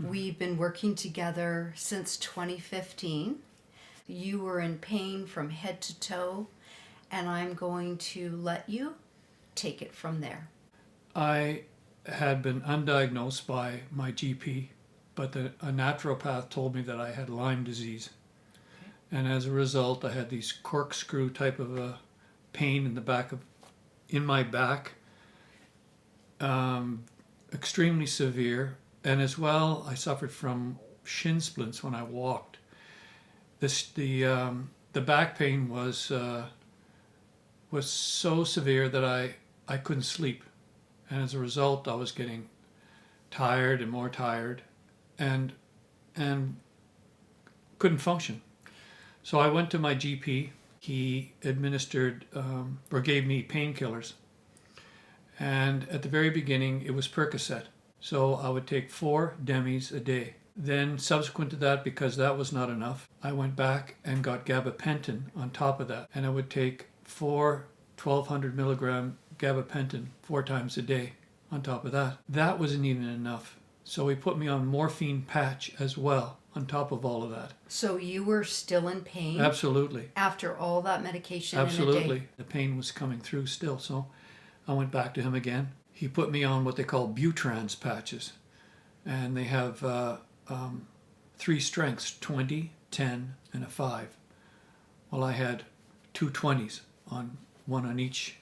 We've been working together since 2015. You were in pain from head to toe, and I'm going to let you take it from there. I had been undiagnosed by my GP, but a naturopath told me that I had Lyme disease. And as a result, I had these corkscrew type of pain in my back, extremely severe. And as well, I suffered from shin splints when I walked. The back pain was so severe that I couldn't sleep. And as a result, I was getting tired and more tired and couldn't function. So I went to my GP. He administered or gave me painkillers. And at the very beginning, it was Percocet. So I would take 4 demis a day. Then subsequent to that, because that was not enough, I went back and got gabapentin on top of that. And I would take 4 1,200 milligram gabapentin 4 times a day on top of that. That wasn't even enough. So he put me on morphine patch as well on top of all of that. So you were still in pain? Absolutely. After all that medication in a day? Absolutely. The pain was coming through still. So I went back to him again. He put me on what they call Butrans patches. And they have 3 strengths, 20, 10, and a 5. Well, I had 2 20s, one on each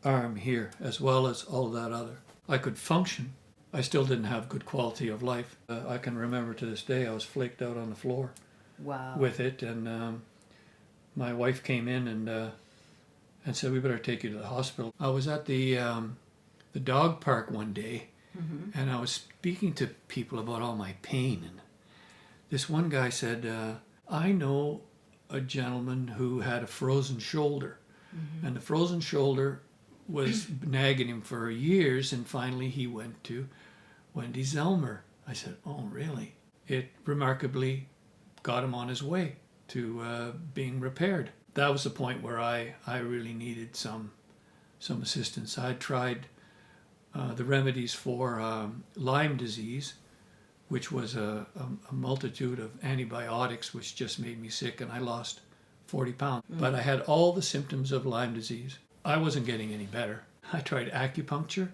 arm here, as well as all that other. I could function. I still didn't have good quality of life. I can remember to this day I was flaked out on the floor. Wow. With it, and my wife came in and said, we better take you to the hospital. I was at the dog park one day, and I was speaking to people about all my pain, and this one guy said, I know a gentleman who had a frozen shoulder, and the frozen shoulder was nagging him for years, and finally he went to Wendy Zelmer. I said, oh, really? It remarkably got him on his way to being repaired. That was the point where I really needed some assistance. I tried the remedies for Lyme disease, which was a multitude of antibiotics, which just made me sick, and I lost 40 pounds. But I had all the symptoms of Lyme disease. I wasn't getting any better. I tried acupuncture.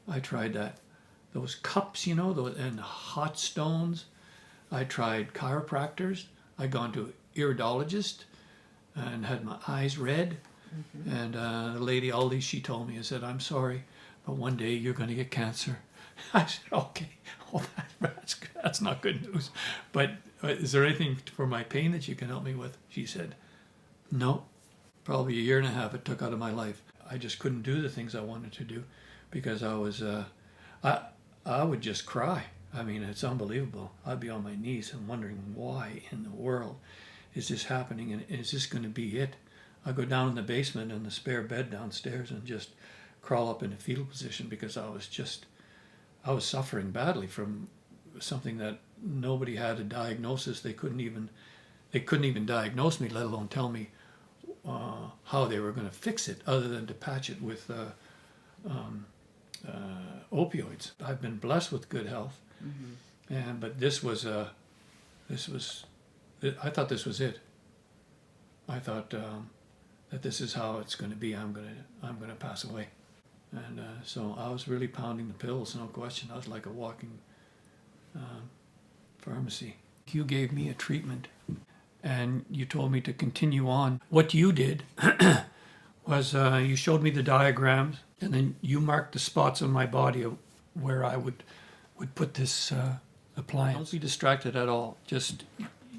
I tried those cups, and hot stones. I tried chiropractors. I gone to an iridologist and had my eyes red. And the lady, Aldi, she told me, I said, I'm sorry, but one day you're going to get cancer. I said, okay, well, that's not good news. But is there anything for my pain that you can help me with? She said, no. Probably 1.5 years it took out of my life. I just couldn't do the things I wanted to do because I was, I would just cry. I mean, it's unbelievable. I'd be on my knees and wondering why in the world is this happening, and is this going to be it? I go down in the basement in the spare bed downstairs and just crawl up in a fetal position because I was suffering badly from something that nobody had a diagnosis. They couldn't even diagnose me, let alone tell me how they were going to fix it, other than to patch it with opioids. I've been blessed with good health, but this was I thought this was it. I thought that this is how it's going to be. I'm going to pass away, and so I was really pounding the pills, no question. I was like a walking pharmacy. You gave me a treatment, and you told me to continue on. What you did was you showed me the diagrams, and then you marked the spots on my body of where I would put this appliance. Don't be distracted at all. Just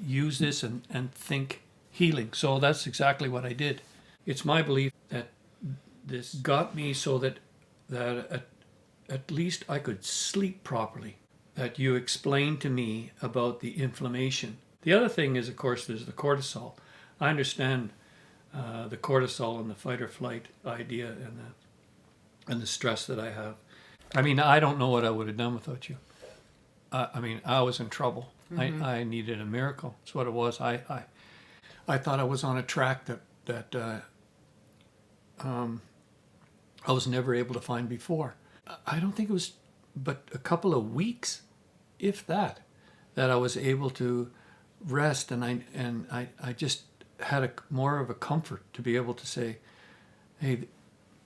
use this and think healing. So that's exactly what I did. It's my belief that this got me so that at least I could sleep properly. That you explained to me about the inflammation. The other thing is, of course, there's the cortisol. I understand the cortisol and the fight or flight idea and the stress that I have. I mean, I don't know what I would have done without you. I mean, I was in trouble. I needed a miracle. That's what it was. I thought I was on a track that I was never able to find before. I don't think it was but a couple of weeks if that I was able to rest, and I just had more of a comfort to be able to say, hey,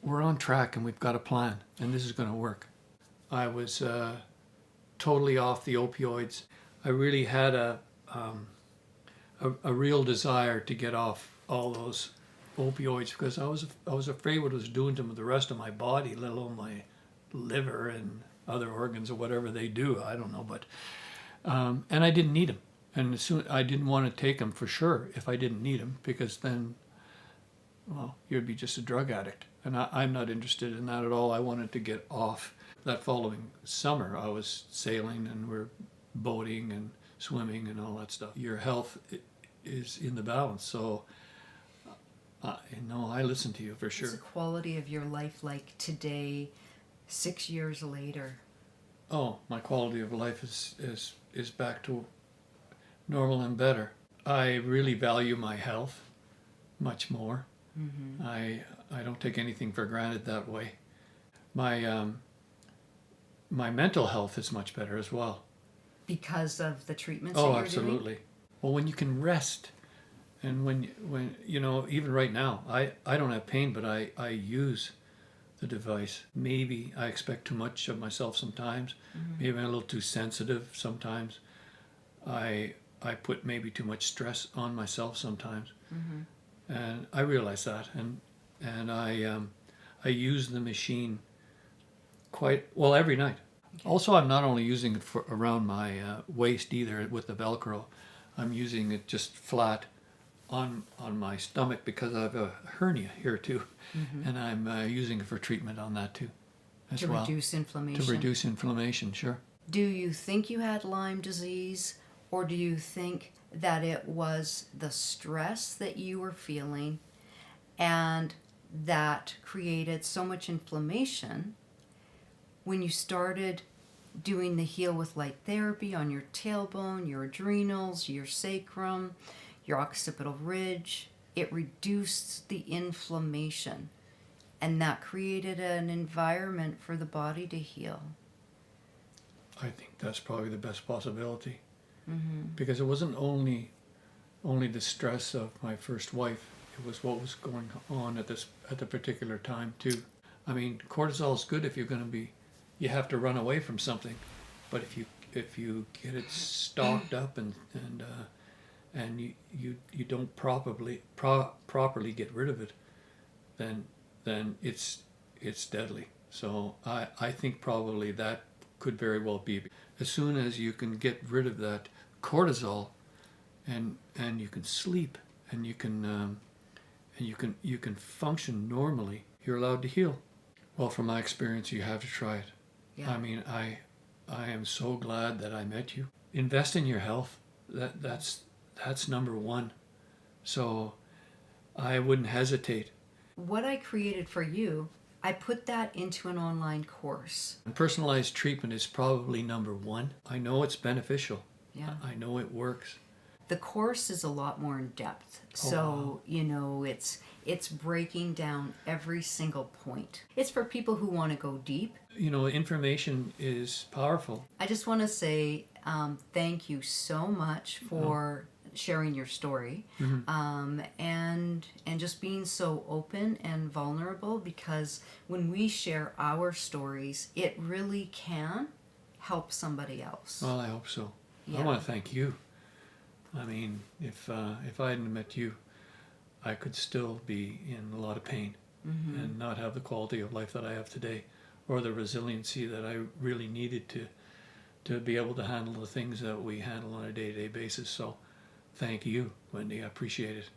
we're on track and we've got a plan and this is going to work. I was totally off the opioids. I really had a real desire to get off all those opioids because I was afraid what it was doing to the rest of my body, let alone my liver and other organs or whatever they do. I don't know, but and I didn't need them. And I didn't want to take them for sure if I didn't need them, because then, well, you'd be just a drug addict. And I'm not interested in that at all. I wanted to get off. That following summer, I was sailing and we're boating and swimming and all that stuff. Your health is in the balance. So, I listen to you for sure. What's the quality of your life like today, 6 years later? Oh, my quality of life is back to normal and better. I really value my health much more. Mm-hmm. I don't take anything for granted that way. My my mental health is much better as well. Because of the treatments that Oh, you're absolutely. doing? Well, when you can rest, and when even right now, I don't have pain, but I use the device. Maybe I expect too much of myself sometimes. Mm-hmm. Maybe I'm a little too sensitive sometimes. I put maybe too much stress on myself sometimes. Mm-hmm. And I realize that, and I use the machine quite well every night. Okay. Also, I'm not only using it for around my waist either with the Velcro. I'm using it just flat on my stomach because I have a hernia here too, mm-hmm. and I'm using it for treatment on that too, as well. To reduce inflammation. To reduce inflammation, sure. Do you think you had Lyme disease, or do you think that it was the stress that you were feeling and that created so much inflammation when you started doing the Heal with Light therapy on your tailbone, your adrenals, your sacrum, your occipital ridge? It reduced the inflammation, and that created an environment for the body to heal. I think that's probably the best possibility. Mm-hmm. Because it wasn't only the stress of my first wife, it was what was going on at the particular time too. I mean, cortisol is good if you're going to you have to run away from something, but if you get it stocked up and you don't properly get rid of it, then it's deadly. So I think probably that could very well be. As soon as you can get rid of that cortisol, and you can sleep, and you can function normally, you're allowed to heal. Well, from my experience, you have to try it. Yeah. I mean, I am so glad that I met you. Invest in your health. That's number one. So I wouldn't hesitate. What I created for you, I put that into an online course. Personalized treatment is probably number one. I know it's beneficial. Yeah. I know it works. The course is a lot more in depth. So, wow. It's breaking down every single point. It's for people who want to go deep. Information is powerful. I just want to say thank you so much for sharing your story, mm-hmm. And just being so open and vulnerable, because when we share our stories, it really can help somebody else. Well, I hope so. Yeah. I want to thank you. I mean, if I hadn't met you, I could still be in a lot of pain, mm-hmm. and not have the quality of life that I have today, or the resiliency that I really needed to be able to handle the things that we handle on a day-to-day basis. So thank you, Wendy. I appreciate it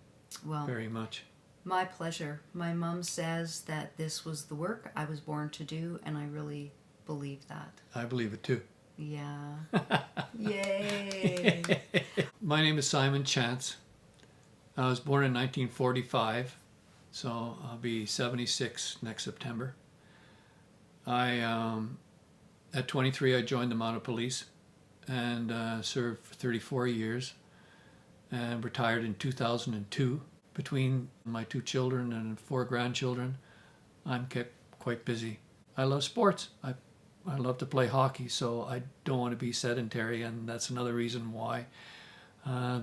very much. My pleasure. My mom says that this was the work I was born to do, and I really believe that. I believe it too. Yeah. Yay. My name is Simon Chance. I was born in 1945, so I'll be 76 next September. At 23, I joined the Mounted Police and served for 34 years and retired in 2002. Between my 2 children and 4 grandchildren, I'm kept quite busy. I love sports. I I love to play hockey, so I don't want to be sedentary, and that's another reason why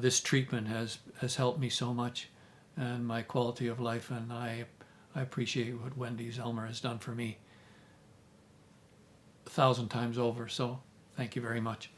this treatment has helped me so much and my quality of life, and I appreciate what Wendy Zellmer has done for me 1,000 times over, so thank you very much.